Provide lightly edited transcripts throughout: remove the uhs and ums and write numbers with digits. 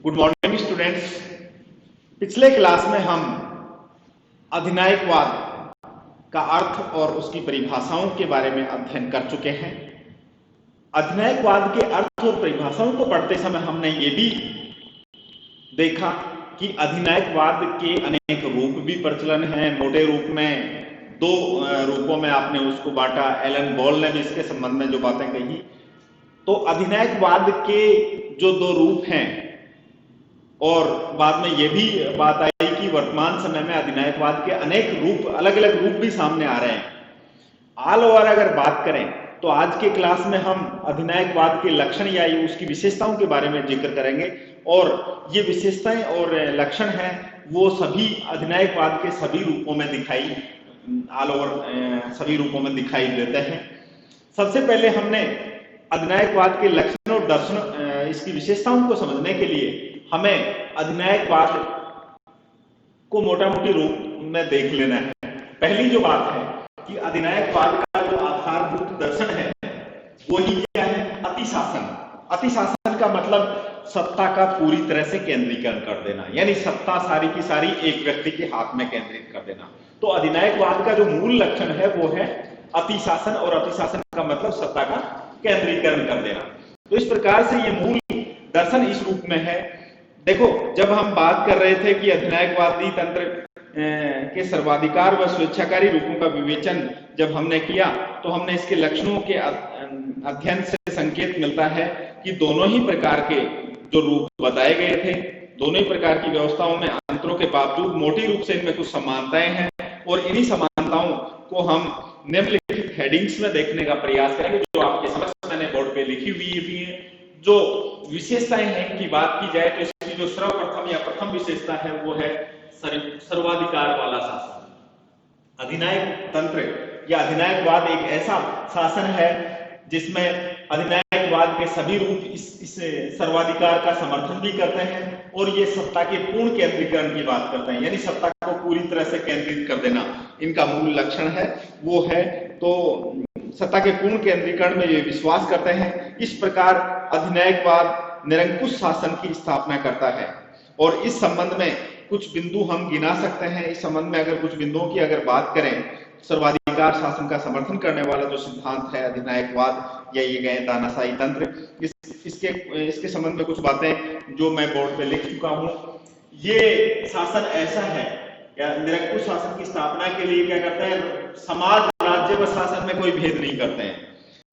Good morning students. पिछले class में हम अधिनायकवाद का अर्थ और उसकी परिभाषाओं के बारे में अध्ययन कर चुके हैं। अधिनायकवाद के अर्थ और परिभाषाओं को पढ़ते समय हमने ये भी देखा कि अधिनायकवाद के अनेक रूप भी प्रचलन हैं। मोटे रूप में दो रूपों में आपने उसको बांटा। एलन बॉल ने भी इसके संबंध में जो बातें कही, तो अधिनायकवाद के जो दो रूप हैं, और बाद में यह भी बात आई कि वर्तमान समय में अधिनायकवाद के अनेक रूप, अलग अलग रूप भी सामने आ रहे हैं। ऑल ओवर अगर बात करें तो आज के क्लास में हम अधिनायकवाद के लक्षण या उसकी विशेषताओं के बारे में जिक्र करेंगे, और ये विशेषताएं और लक्षण हैं वो सभी अधिनायकवाद के सभी रूपों में दिखाई, ऑल ओवर सभी रूपों में दिखाई देते हैं। सबसे पहले हमने अधिनायकवाद के लक्षण और दर्शन, इसकी विशेषताओं को समझने के लिए हमें अधिनायकवाद को मोटा मोटी रूप में देख लेना है। पहली जो बात है कि अधिनायकवाद का जो आधारभूत दर्शन है वो ही क्या है? अतिशासन। अतिशासन का मतलब सत्ता का पूरी तरह से केंद्रीकरण कर देना, यानी सत्ता सारी की सारी एक व्यक्ति के हाथ में केंद्रित कर देना। तो अधिनायकवाद का जो मूल लक्षण है वो है अतिशासन, और अतिशासन का मतलब सत्ता का केंद्रीकरण कर देना। तो इस प्रकार से ये मूल दर्शन इस रूप में है। देखो, जब हम बात कर रहे थे कि अधिनायकवादी तंत्र के सर्वाधिकार व स्वेच्छाकारी रूपों का विवेचन जब हमने किया, तो हमने इसके लक्षणों के अध्ययन से संकेत मिलता है कि दोनों ही प्रकार के जो रूप बताए गए थे, दोनों ही प्रकार की व्यवस्थाओं में अंतरों के बावजूद मोटी रूप से इनमें कुछ समानताएं हैं, और इन्हीं समानताओं को हम निम्नलिखित हेडिंग्स में देखने का प्रयास करेंगे, जो आपके समक्ष मैंने बोर्ड पे लिखी हुई भी है। जो विशेषताएं हैं इनकी बात की जाए तो इसकी जो सर्वप्रथम या प्रथम विशेषता है वो है सर्वाधिकार वाला शासन। अधिनायक तंत्र या अधिनायकवाद एक ऐसा शासन है जिसमें अधिनायकवाद के सभी रूप इस सर्वाधिकार का समर्थन भी करते हैं, और ये सत्ता के पूर्ण केंद्रीकरण की बात करते हैं, यानी सत्ता को पूरी तरह से केंद्रित कर देना इनका मूल लक्षण है, वो है। तो सत्ता के पूर्ण केंद्रीकरण में ये विश्वास करते हैं। इस प्रकार अधिनायकवाद निरंकुश शासन की स्थापना करता है, और इस संबंध में कुछ बिंदु हम गिना सकते हैं। इस संबंध में अगर कुछ बिंदुओं की अगर बात करें, सर्वाधिकार शासन का समर्थन करने वाला जो सिद्धांत है अधिनायकवाद या ये गए तानाशाही तंत्र, इसके संबंध में कुछ बातें जो मैं बोर्ड पे लिख चुका हूं। ये शासन ऐसा है, या निरंकुश शासन की स्थापना के लिए क्या करते हैं? समाज, राज्य व शासन में कोई भेद नहीं करते हैं।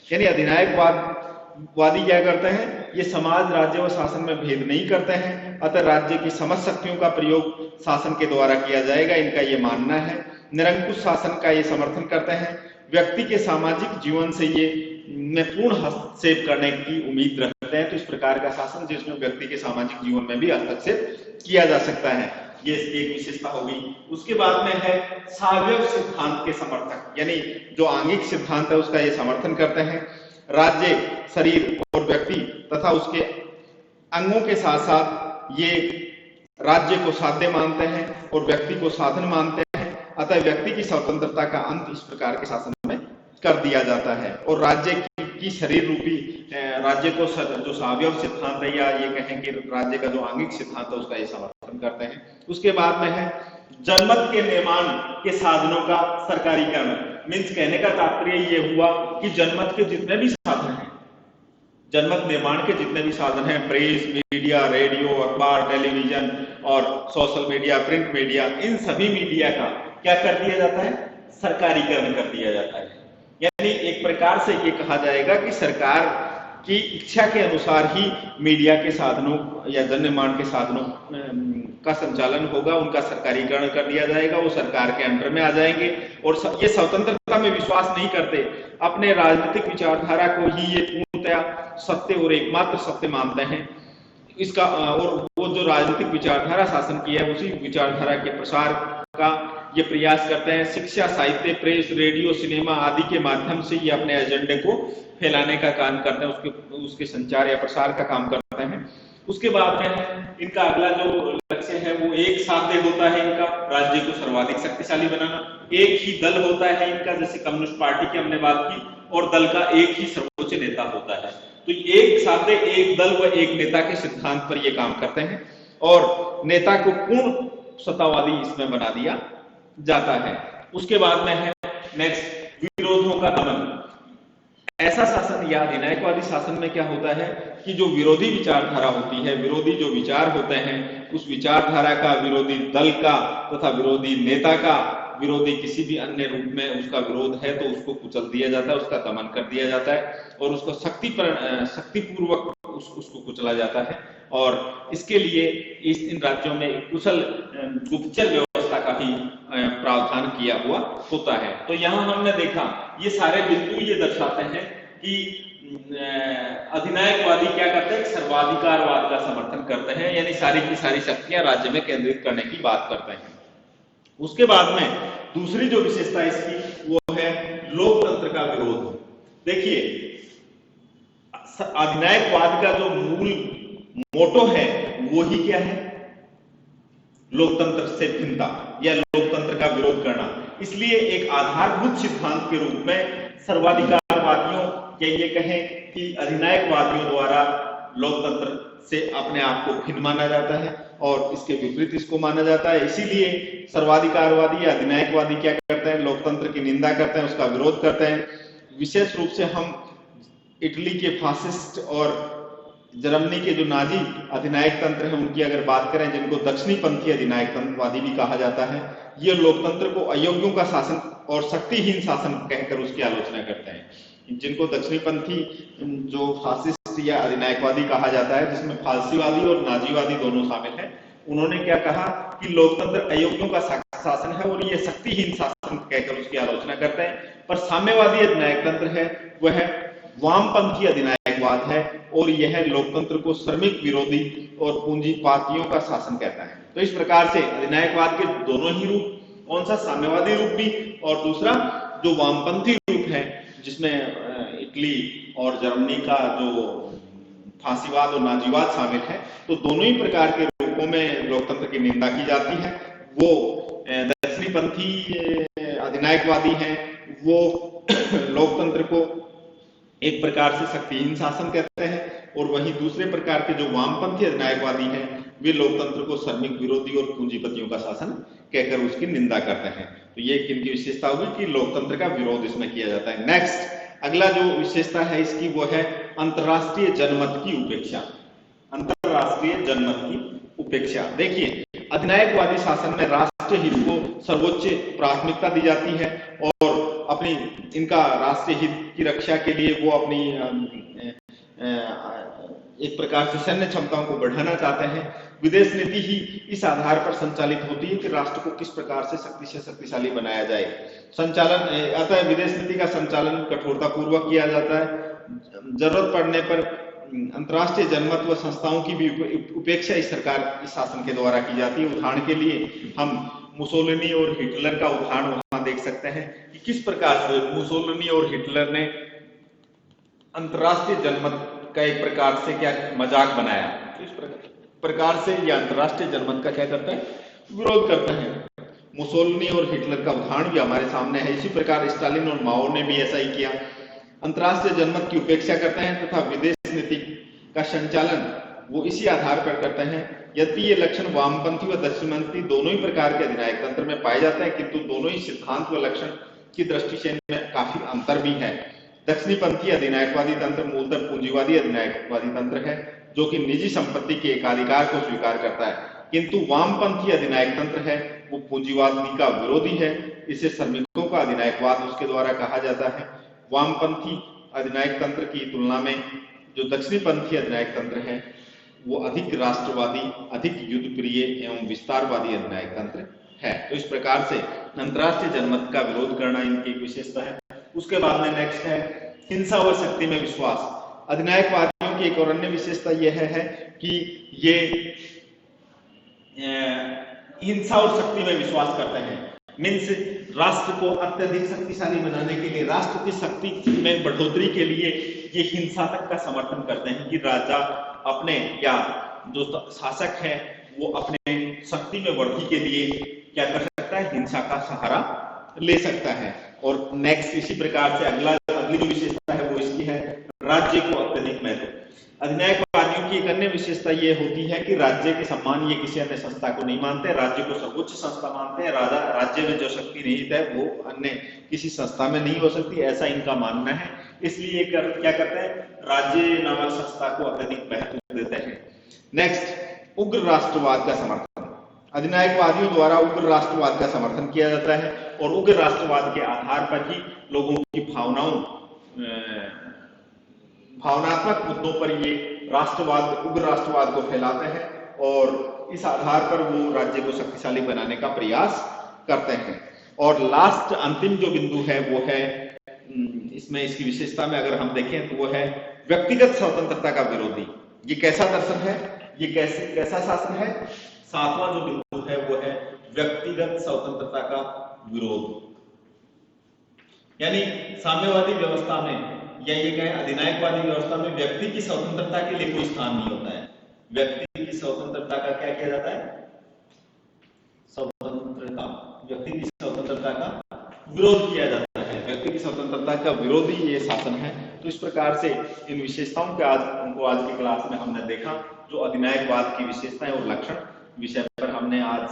यानी अधिनायकवादी क्या करते हैं? ये समाज, राज्य व शासन में भेद नहीं करते हैं, अतः राज्य की समस्त शक्तियों का प्रयोग शासन के द्वारा किया जाएगा, इनका ये मानना है। निरंकुश शासन का ये समर्थन करते हैं। व्यक्ति के सामाजिक जीवन से ये में पूर्ण हस्तक्षेप करने की उम्मीद रखते हैं। तो इस प्रकार का शासन जिसमें व्यक्ति के सामाजिक जीवन में भी हस्तक्षेप किया जा सकता है, ये एक विशेषता होगी। उसके बाद में है सावयव सिद्धांत के समर्थक, यानी जो आंगिक सिद्धांत है उसका ये समर्थन करते हैं। राज्य, शरीर और व्यक्ति तथा उसके अंगों के साथ साथ ये राज्य को साध्य मानते हैं और व्यक्ति को साधन मानते हैं, अतः व्यक्ति की स्वतंत्रता का अंत इस प्रकार के शासन में कर दिया जाता है। और राज्य की शरीर रूपी राज्य को जो सावयव सिद्धांत है, या ये कहें कि राज्य का जो आंगिक सिद्धांत है उसका ये समर्थन करते हैं। उसके बाद में है जनमत के निर्माण के साधनों का सरकारीकरण। मीन्स कहने का तात्पर्य ये हुआ कि जनमत के जितने भी साधन हैं, जनमत निर्माण के जितने भी साधन हैं, प्रेस, मीडिया, रेडियो, अखबार, टेलीविजन और सोशल मीडिया, प्रिंट मीडिया, इन सभी मीडिया का क्या कर दिया जाता है? सरकारीकरण कर दिया जाता है। यानी एक प्रकार से ये कहा जाएगा कि सरकार की इच्छा के अनुसार ही मीडिया के साधनों या जन निर्माण के साधनों का संचालन होगा, उनका सरकारीकरण कर दिया जाएगा, वो सरकार के अंडर में आ जाएंगे। और ये स्वतंत्रता में विश्वास नहीं करते, अपने राजनीतिक विचारधारा को ही ये पूर्णतया सत्य और एकमात्र सत्य मानते हैं। इसका और वो जो राजनीतिक विचारधारा शासन की है, उसी विचारधारा के प्रसार का ये प्रयास करते हैं। शिक्षा, साहित्य, प्रेस, रेडियो, सिनेमा आदि के माध्यम से ये अपने एजेंडे को फैलाने का काम करते हैं, उसके संचार या प्रसार का काम करते हैं। उसके बाद में इनका अगला जो लक्ष्य है वो एक साध्य होता है इनका, राज्य को सर्वाधिक शक्तिशाली बनाना। एक ही दल होता है इनका, जैसे कम्युनिस्ट पार्टी की हमने बात की, और दल का एक ही सर्वोच्च नेता होता है। तो एक साथे एक दल व एक नेता के सिद्धांत पर ये काम करते हैं और नेता को पूर्ण सत्तावादी इसमें बना दिया जाता है। उसके बाद में है नेक्स्ट विरोधों का दमन। ऐसा शासन या अधिनायकवादी शासन में क्या होता है कि जो विरोधी विचारधारा होती है, विरोधी जो विचार होते हैं, उस विचारधारा का, विरोधी दल का तथा विरोधी नेता का, विरोधी किसी भी अन्य रूप में उसका विरोध है तो उसको कुचल दिया जाता है, उसका दमन कर दिया जाता है और उसको शक्तिपूर्वक उसको कुचला जाता है। और इसके लिए इन राज्यों में कुशल गुप्तचर व्यवस्था का भी प्रावधान किया हुआ होता है। तो यहाँ हमने देखा ये सारे बिंदु ये दर्शाते हैं कि अधिनायकवादी क्या करते हैं, सर्वाधिकारवाद का समर्थन करते हैं, यानी सारी की सारी शक्तियां राज्य में केंद्रित करने की बात करते हैं। उसके बाद में दूसरी जो विशेषता इसकी वो है लोकतंत्र का विरोध। देखिए अधिनायकवाद का जो मूल मोटो है वो ही क्या है, लोकतंत्र से भिन्नता या लोकतंत्र का विरोध करना। इसलिए एक आधारभूत सिद्धांत के रूप में सर्वाधिकारवादियों या ये कहें कि अधिनायकवादियों द्वारा लोकतंत्र से अपने आप को भिन्न माना जाता है और इसके विपरीत इसको माना जाता है। इसीलिए सर्वाधिकारवादी या अधिनायकवादी क्या करते हैं, लोकतंत्र की निंदा करते हैं, उसका विरोध करते हैं। विशेष रूप से हम इटली के फासिस्ट और जर्मनी के जो नाजी अधिनायक तंत्र है उनकी अगर बात करें, जिनको दक्षिणी पंथी अधिनायक तंत्रवादी भी कहा जाता है, ये लोकतंत्र को अयोग्यों का शासन और शक्तिहीन शासन कहकर उसकी आलोचना करते हैं। जिनको दक्षिणी पंथी जो फासिस्ट या अधिनायकवादी कहा जाता है, जिसमें फारसीवादी और नाजीवादी दोनों शामिल हैं, उन्होंने क्या कहा कि लोकतंत्र अयोग्यों का शासन है और ये शक्तिहीन शासन कहकर उसकी आलोचना करते हैं। पर साम्यवादी अधिनायक तंत्र है वह वामपंथी अधिनायकवाद है और यह लोकतंत्र को श्रमिक विरोधी और पूंजीपातियों का शासन कहता है। तो इस प्रकार से अधिनायकवाद के दोनों ही रूप, कौन सा, साम्यवादी रूप भी और दूसरा जो वामपंथी रूप है जिसमें इटली और जर्मनी का जो फांसीवाद और नाजीवाद शामिल है, तो दोनों ही प्रकार के रूपों में लोकतंत्र की निंदा की जाती है। वो दक्षिणी पंथी अधिनायकवादी हैं, वो लोकतंत्र को एक प्रकार से शक्तिहीन शासन कहते हैं और वहीं दूसरे प्रकार के जो वामपंथी अधिनायकवादी हैं वे लोकतंत्र को श्रमिक विरोधी और पूंजीपतियों का शासन कहकर उसकी निंदा करते हैं। तो ये किनकी विशेषता होगी कि लोकतंत्र का विरोध इसमें किया जाता है। नेक्स्ट अगला जो विशेषता है इसकी वो है अंतरराष्ट्रीय जनमत की उपेक्षा। अंतरराष्ट्रीय जनमत की उपेक्षा। देखिए अधिनायकवादी शासन में राष्ट्रीय हित को सर्वोच्च प्राथमिकता दी जाती है और अपनी इनका राष्ट्रीय हित की रक्षा के लिए वो अपनी एक प्रकार से सैन्य क्षमताओं को बढ़ाना चाहते हैं। विदेश नीति ही इस आधार पर संचालित होती है कि राष्ट्र को किस प्रकार से शक्तिशाली बनाया जाए। संचालन अतः विदेश नीति का संचालन कठोरता पूर्वक किया जाता है। जरूरत पड़ने पर अंतर्राष्ट्रीय जनमत व संस्थाओं की भी उपेक्षा इस शासन के द्वारा की जाती है। उदाहरण के लिए हम मुसोलिनी और हिटलर का उदाहरण वहां देख सकते हैं कि किस प्रकार से मुसोलिनी और हिटलर ने अंतर्राष्ट्रीय जनमत का एक प्रकार से क्या मजाक बनाया। तो इस प्रकार से यह अंतर्राष्ट्रीय जनमत का क्या करता है, विरोध करते हैं। मुसोलिनी और हिटलर का उदाहरण भी हमारे सामने है। इसी प्रकार स्टालिन और माओ ने भी ऐसा ही किया, अंतर्राष्ट्रीय जनमत की उपेक्षा करते हैं तथा विदेश नीति का संचालन वो इसी आधार पर करते हैं। यद्यपि ये लक्षण वामपंथी व दक्षिणपंथी दोनों ही प्रकार के अधिनायक तंत्र में पाए जाते हैं, किंतु दोनों ही सिद्धांत व लक्षण की दृष्टि से इनमें काफी अंतर भी है। दक्षिणपंथी अधिनायकवादी तंत्र मूलतः पूंजीवादी अधिनायकवादी तंत्र है जो कि निजी संपत्ति के एकाधिकार को स्वीकार करता है, किंतु वामपंथी अधिनायक तंत्र है वो पूंजीवादी का विरोधी है। इसे श्रमिकों का अधिनायकवाद उसके द्वारा कहा जाता है। वामपंथी अधिनायक तंत्र की तुलना में जो दक्षिणपंथी अधिनायक तंत्र है वो अधिक राष्ट्रवादी, अधिक युद्ध प्रिय एवं विस्तारवादी अधिनायक तंत्र है। तो इस प्रकार से अंतर्राष्ट्रीय जनमत का विरोध करना इनकी विशेषता है। उसके बाद में नेक्स्ट है हिंसा व शक्ति में विश्वास। अधिनायकवादियों की एक और अन्य विशेषता यह है कि ये हिंसा और शक्ति में विश्वास करते हैं। मीन्स राष्ट्र को अत्यधिक शक्तिशाली बनाने के लिए, राष्ट्र की शक्ति में बढ़ोतरी के लिए ये हिंसा तक का समर्थन करते हैं कि राजा अपने या जो शासक है वो अपने शक्ति में वृद्धि के लिए क्या कर सकता है, हिंसा का सहारा ले सकता है। और नेक्स्ट इसी प्रकार से अगली जो विशेषता है वो इसकी है राज्य को अत्यधिक महत्व। अधिनायकवादियों की एक अन्य विशेषता ये होती है कि राज्य के सम्मान ये किसी अन्य संस्था को नहीं मानते, राज्य को सर्वोच्च संस्था मानते हैं। राज्य में जो शक्ति निहित है वो अन्य किसी संस्था में नहीं हो सकती, ऐसा इनका मानना है। इसलिए क्या करते हैं, राज्य नामक संस्था को अत्यधिक महत्व देते हैं। नेक्स्ट, उग्र राष्ट्रवाद का समर्थन। अधिनायकवादियों द्वारा उग्र राष्ट्रवाद का समर्थन किया जाता है और उग्र राष्ट्रवाद के आधार पर ही लोगों की भावनात्मक मुद्दों पर ये उग्र राष्ट्रवाद को फैलाते हैं और इस आधार पर वो राज्य को शक्तिशाली बनाने का प्रयास करते हैं। और लास्ट अंतिम जो बिंदु है वो है, इसमें इसकी विशेषता में अगर हम देखें तो वो है व्यक्तिगत स्वतंत्रता का विरोधी। ये कैसा दर्शन है, ये कैसा शासन है? सातवां जो बिंदु है वो है व्यक्तिगत स्वतंत्रता का विरोध। यानी साम्यवादी व्यवस्था में या ये कहें अधिनायकवादी व्यवस्था में व्यक्ति की स्वतंत्रता के लिए कोई स्थान नहीं होता है। व्यक्ति की स्वतंत्रता का क्या किया जाता है? व्यक्ति की स्वतंत्रता का विरोध किया जाता है। व्यक्ति की स्वतंत्रता का विरोधी ये शासन है। तो इस प्रकार से इन विशेषताओं के आज की क्लास में हमने देखा, जो अधिनायकवाद की विशेषताएं और लक्षण विषय पर हमने आज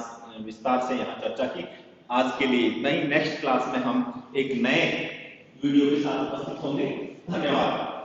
विस्तार से यहाँ चर्चा की। आज के लिए इतना ही। नेक्स्ट क्लास में हम एक नए वीडियो के साथ उपस्थित होंगे। धन्यवाद।